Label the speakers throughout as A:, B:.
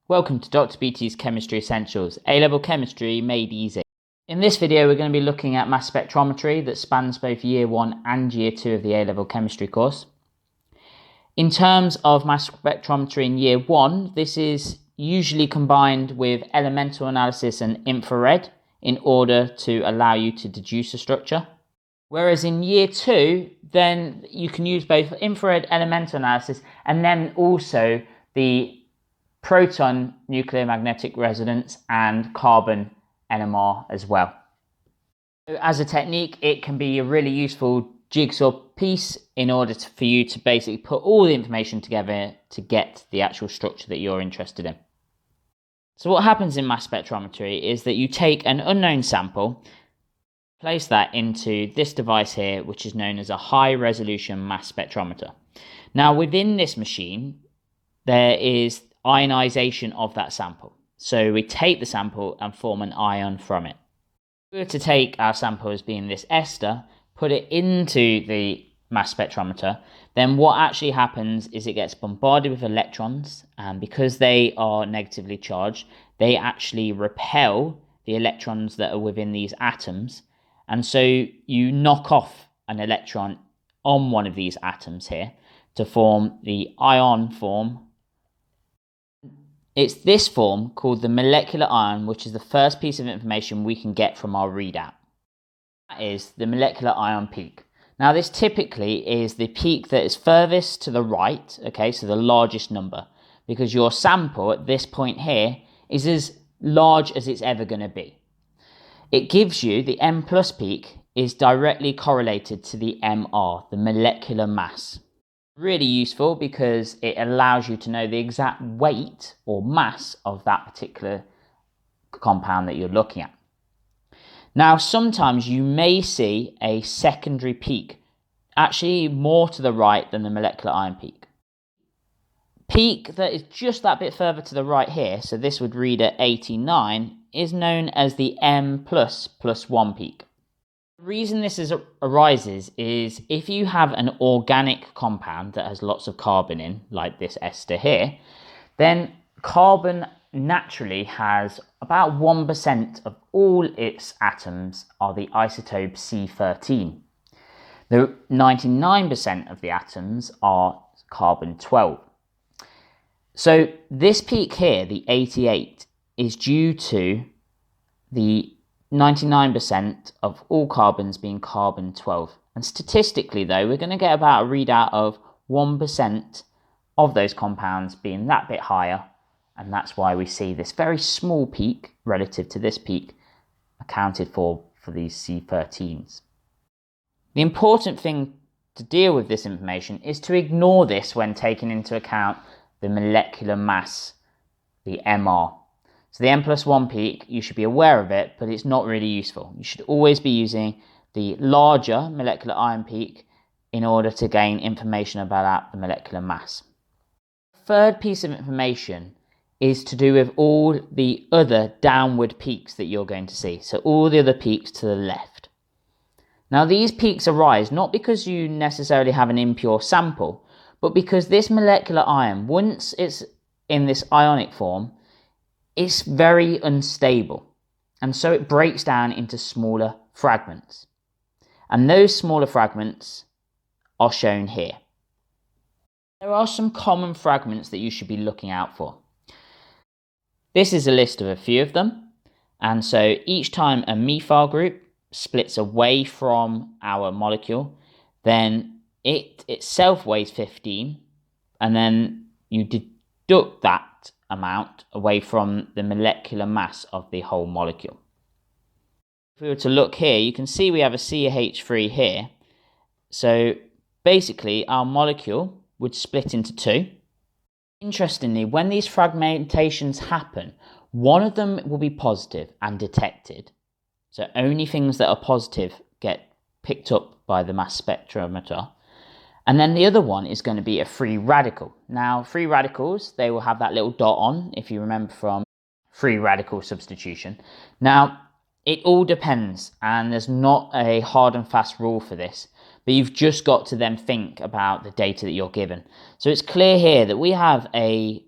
A: Welcome to Dr. BT's Chemistry Essentials, A-level chemistry made easy. In this video we're going to be looking at mass spectrometry that spans both year 1 and year 2 of the A-level chemistry course. In terms of mass spectrometry in year 1, this is usually combined with elemental analysis and infrared in order to allow you to deduce a structure. Whereas in year 2, then you can use both infrared elemental analysis and then also the proton nuclear magnetic resonance and carbon NMR as well. So as a technique, it can be a really useful jigsaw piece in order for you to basically put all the information together to get the actual structure that you're interested in. So what happens in mass spectrometry is that you take an unknown sample, place that into this device here, which is known as a high resolution mass spectrometer. Now within this machine, there is ionization of that sample. So we take the sample and form an ion from it. If we were to take our sample as being this ester, put it into the mass spectrometer, then what actually happens is it gets bombarded with electrons, and because they are negatively charged, they actually repel the electrons that are within these atoms. And so you knock off an electron on one of these atoms here to form the ion form. It's this form called the molecular ion, which is the first piece of information we can get from our readout. That is the molecular ion peak. Now this typically is the peak that is furthest to the right, okay, so the largest number, because your sample at this point here is as large as it's ever going to be. It gives you the M plus peak is directly correlated to the MR, the molecular mass. Really useful because it allows you to know the exact weight or mass of that particular compound that you're looking at. Now, sometimes you may see a secondary peak, actually more to the right than the molecular ion peak. Peak that is just that bit further to the right here, so this would read at 89, is known as the M plus 1 peak. The reason this arises is if you have an organic compound that has lots of carbon in, like this ester here, then carbon naturally has about 1% of all its atoms are the isotope C13. The 99% of the atoms are carbon-12. So this peak here, the 88, is due to the 99% of all carbons being carbon-12. And statistically though, we're going to get about a readout of 1% of those compounds being that bit higher, and that's why we see this very small peak relative to this peak accounted for these C13s. The important thing to deal with this information is to ignore this when taking into account the molecular mass, the MR. So the M plus 1 peak, you should be aware of it, but it's not really useful. You should always be using the larger molecular ion peak in order to gain information about the molecular mass. The third piece of information is to do with all the other downward peaks that you're going to see. So all the other peaks to the left. Now these peaks arise not because you necessarily have an impure sample, but because this molecular ion, once it's in this ionic form, it's very unstable, and so it breaks down into smaller fragments. And those smaller fragments are shown here. There are some common fragments that you should be looking out for. This is a list of a few of them, and so each time a methyl group splits away from our molecule, then it itself weighs 15, and then you deduct that amount away from the molecular mass of the whole molecule. If we were to look here, you can see we have a CH3 here. So basically our molecule would split into two. Interestingly, when these fragmentations happen, one of them will be positive and detected. So only things that are positive get picked up by the mass spectrometer. And then the other one is going to be a free radical. Now, free radicals, they will have that little dot on, if you remember from free radical substitution. Now, it all depends, and there's not a hard and fast rule for this, but you've just got to then think about the data that you're given. So it's clear here that we have a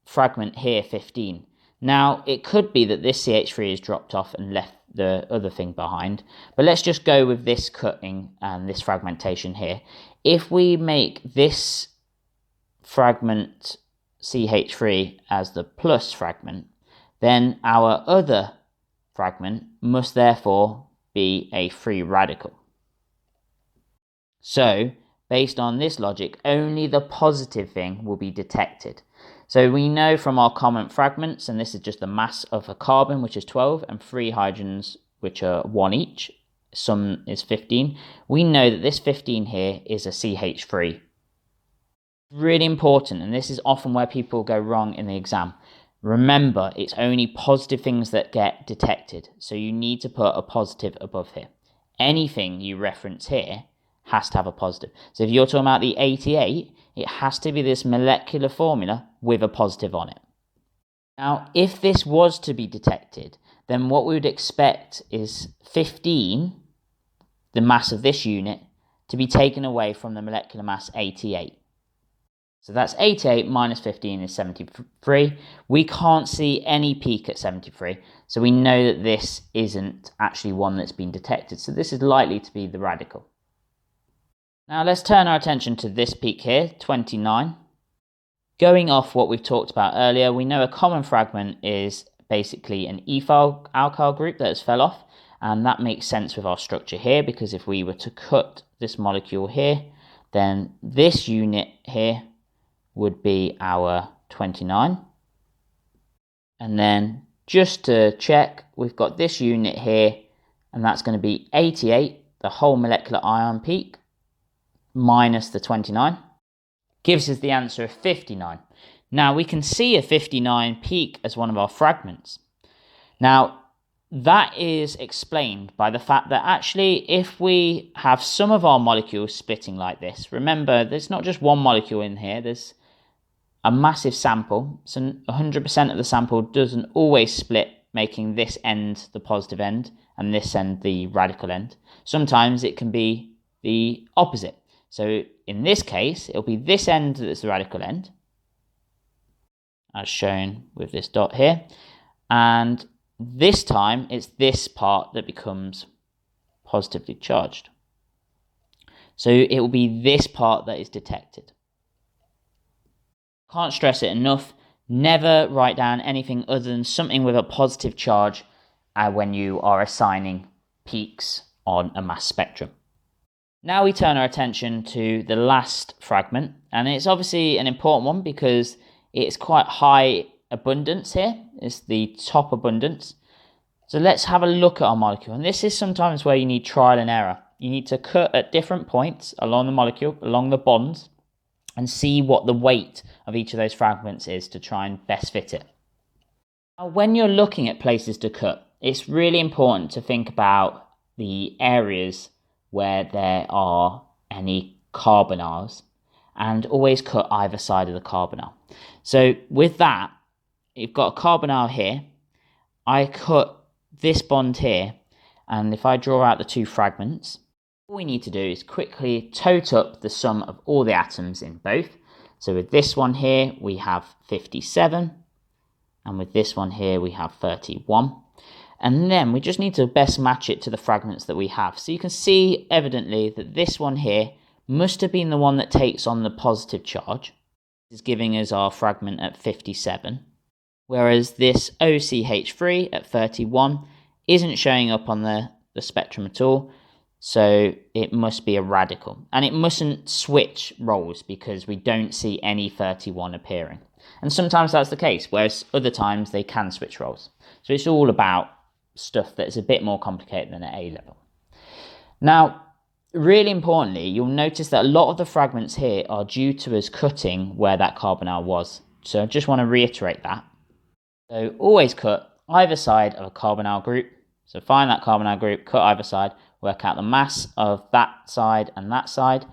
A: fragment here 15. Now, it could be that this CH3 has dropped off and left the other thing behind, but let's just go with this cutting and this fragmentation here. If we make this fragment CH3 as the plus fragment, then our other fragment must therefore be a free radical. So, based on this logic, only the positive thing will be detected. So we know from our common fragments, and this is just the mass of a carbon, which is 12, and 3 hydrogens, which are 1 each, sum is 15. We know that this 15 here is a CH3. Really important, and this is often where people go wrong in the exam. Remember, it's only positive things that get detected, so you need to put a positive above here. Anything you reference here has to have a positive. So if you're talking about the 88, it has to be this molecular formula with a positive on it. Now, if this was to be detected, then what we would expect is 15, the mass of this unit, to be taken away from the molecular mass 88. So that's 88 minus 15 is 73. We can't see any peak at 73, so we know that this isn't actually one that's been detected. So this is likely to be the radical. Now let's turn our attention to this peak here, 29. Going off what we've talked about earlier, we know a common fragment is basically an ethyl alkyl group that has fell off, and that makes sense with our structure here, because if we were to cut this molecule here, then this unit here would be our 29. And then just to check, we've got this unit here, and that's going to be 88, the whole molecular ion peak, minus the 29, gives us the answer of 59. Now we can see a 59 peak as one of our fragments. Now that is explained by the fact that actually if we have some of our molecules splitting like this, remember there's not just one molecule in here, there's a massive sample, so 100% of the sample doesn't always split, making this end the positive end and this end the radical end. Sometimes it can be the opposite. So in this case, it'll be this end that's the radical end, as shown with this dot here. And this time, it's this part that becomes positively charged. So it will be this part that is detected. Can't stress it enough. Never write down anything other than something with a positive charge when you are assigning peaks on a mass spectrum. Now we turn our attention to the last fragment, and it's obviously an important one because it's quite high abundance here. It's the top abundance. So let's have a look at our molecule, and this is sometimes where you need trial and error. You need to cut at different points along the molecule, along the bonds, and see what the weight of each of those fragments is to try and best fit it. Now, when you're looking at places to cut, it's really important to think about the areas where there are any carbonyls, and always cut either side of the carbonyl. So with that, you've got a carbonyl here. I cut this bond here, and if I draw out the two fragments, all we need to do is quickly total up the sum of all the atoms in both. So with this one here, we have 57, and with this one here, we have 31. And then we just need to best match it to the fragments that we have. So you can see evidently that this one here must have been the one that takes on the positive charge. This is giving us our fragment at 57. Whereas this OCH3 at 31 isn't showing up on the spectrum at all. So it must be a radical. And it mustn't switch roles because we don't see any 31 appearing. And sometimes that's the case, whereas other times they can switch roles. So it's all about stuff that's a bit more complicated than at A level. Now, really importantly, you'll notice that a lot of the fragments here are due to us cutting where that carbonyl was. So I just want to reiterate that. So always cut either side of a carbonyl group. So find that carbonyl group, cut either side, work out the mass of that side and that side,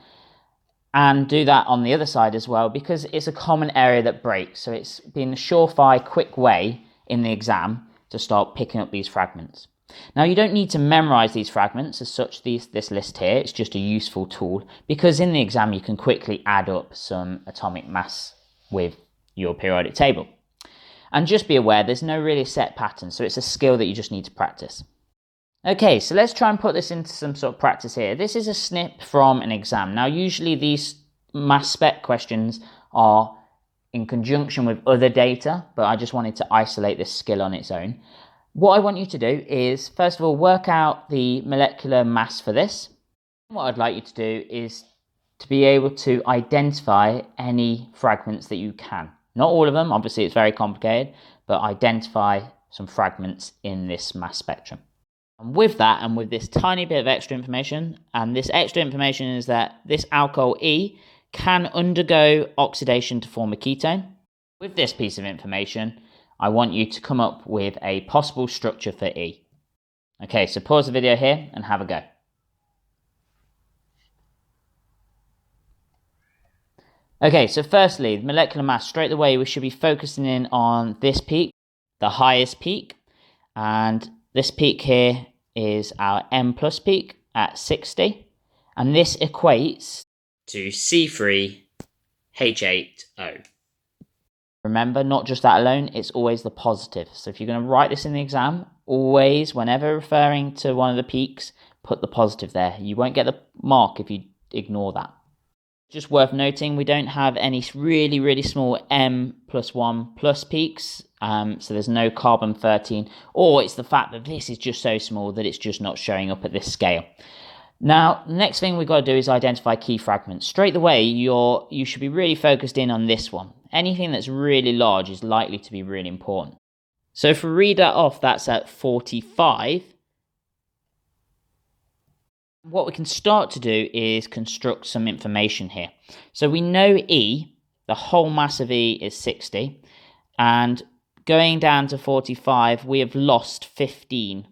A: and do that on the other side as well, because it's a common area that breaks. So it's been a surefire, quick way in the exam to start picking up these fragments. Now you don't need to memorize these fragments as such, this list here, it's just a useful tool, because in the exam you can quickly add up some atomic mass with your periodic table. And just be aware, there's no really set pattern, so it's a skill that you just need to practice. Okay, so let's try and put this into some sort of practice here. This is a snip from an exam. Now, usually these mass spec questions are in conjunction with other data, but I just wanted to isolate this skill on its own. What I want you to do is, first of all, work out the molecular mass for this. What I'd like you to do is to be able to identify any fragments that you can. Not all of them, obviously it's very complicated, but identify some fragments in this mass spectrum. And with that, and with this tiny bit of extra information, and this extra information is that this alcohol E can undergo oxidation to form a ketone. With this piece of information, I want you to come up with a possible structure for E. Okay, so pause the video here and have a go. Okay, so firstly, the molecular mass, straight away we should be focusing in on this peak, the highest peak, and this peak here is our M plus peak at 60, and this equates to C3H8O. Remember, not just that alone, it's always the positive. So if you're going to write this in the exam, always, whenever referring to one of the peaks, put the positive there. You won't get the mark if you ignore that. Just worth noting, we don't have any really small M+1 plus peaks, so there's no carbon-13, or it's the fact that this is just so small that it's just not showing up at this scale. Now, the next thing we've got to do is identify key fragments. Straight away, you should be really focused in on this one. Anything that's really large is likely to be really important. So if we read that off, that's at 45. What we can start to do is construct some information here. So we know E, the whole mass of E is 60, and going down to 45, we have lost 15.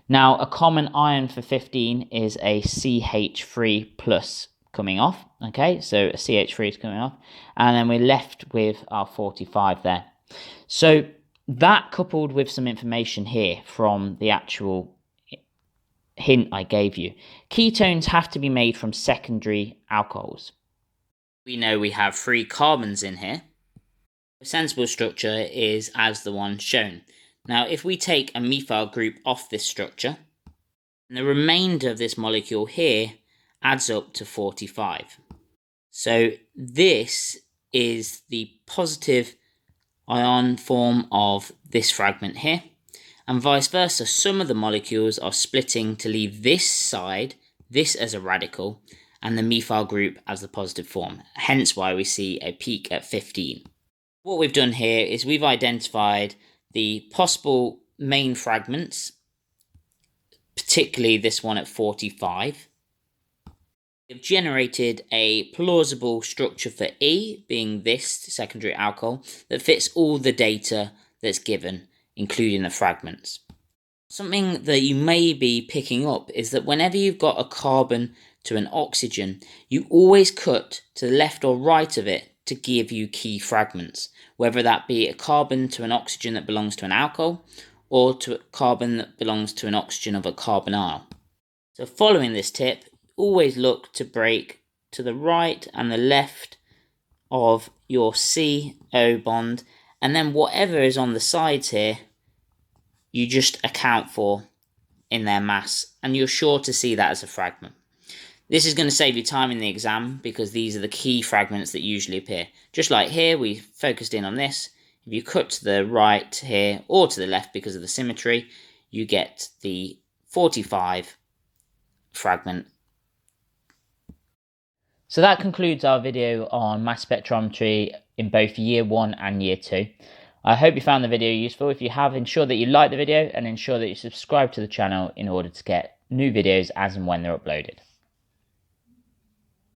A: Now, a common ion for 15 is a CH3 plus coming off, okay? So a CH3 is coming off, and then we're left with our 45 there. So that coupled with some information here from the actual hint I gave you. Ketones have to be made from secondary alcohols. We know we have 3 carbons in here. A sensible structure is as the one shown. Now, if we take a methyl group off this structure, the remainder of this molecule here adds up to 45. So this is the positive ion form of this fragment here. And vice versa, some of the molecules are splitting to leave this side, this as a radical, and the methyl group as the positive form. Hence why we see a peak at 15. What we've done here is we've identified the possible main fragments, particularly this one at 45. We've generated a plausible structure for E, being this secondary alcohol, that fits all the data that's given, including the fragments. Something that you may be picking up is that whenever you've got a carbon to an oxygen, you always cut to the left or right of it to give you key fragments, whether that be a carbon to an oxygen that belongs to an alcohol, or to a carbon that belongs to an oxygen of a carbonyl. So following this tip, always look to break to the right and the left of your CO bond, and then whatever is on the sides here, you just account for in their mass, and you're sure to see that as a fragment. This is going to save you time in the exam because these are the key fragments that usually appear. Just like here, we focused in on this. If you cut to the right here or to the left because of the symmetry, you get the 45 fragment. So that concludes our video on mass spectrometry in both year 1 and year 2. I hope you found the video useful. If you have, ensure that you like the video and ensure that you subscribe to the channel in order to get new videos as and when they're uploaded.